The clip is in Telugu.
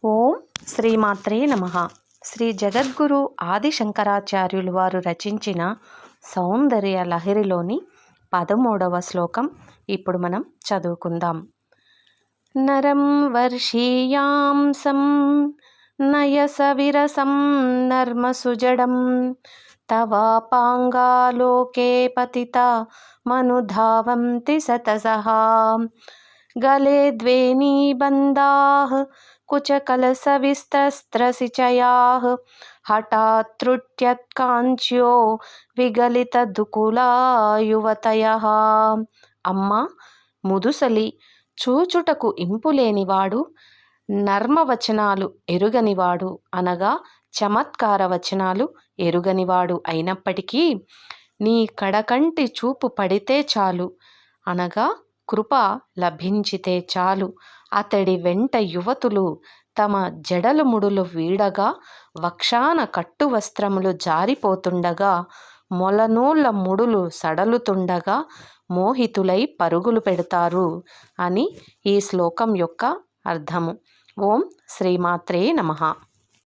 ఓం శ్రీమాత్రే నమః. శ్రీ జగద్గురు ఆది శంకరాచార్యులు వారు రచించిన సౌందర్య లహరిలోని 13వ శ్లోకం ఇప్పుడు మనం చదువుకుందాం. నరం వర్షీయాంసం నయస విరసం నర్మసుజడం తవాపాంగాలోకే పతిత మనుధావంతి సతసః గలే ద్వే నిబంధాః కుచకలసవిస్తస్త్రసిచయాః హఠాత్ త్రుట్యత్కాంచ్యో విగలితదుకులా యువతయః. అమ్మ, ముదుసలి, చూచుటకు ఇంపులేనివాడు, నర్మవచనాలు ఎరుగనివాడు అనగా చమత్కార వచనాలు ఎరుగనివాడు అయినప్పటికీ నీ కడకంటి చూపు పడితే చాలు అనగా కృప లభించితే చాలు అతడి వెంట యువతులు తమ జడలు ముడులు వీడగా, వక్షాన కట్టు వస్త్రములు జారిపోతుండగా, మొలనూళ్ళ ముడులు సడలుతుండగా మోహితులై పరుగులు పెడతారు అని ఈ శ్లోకం యొక్క అర్థము. ఓం శ్రీమాత్రే నమః.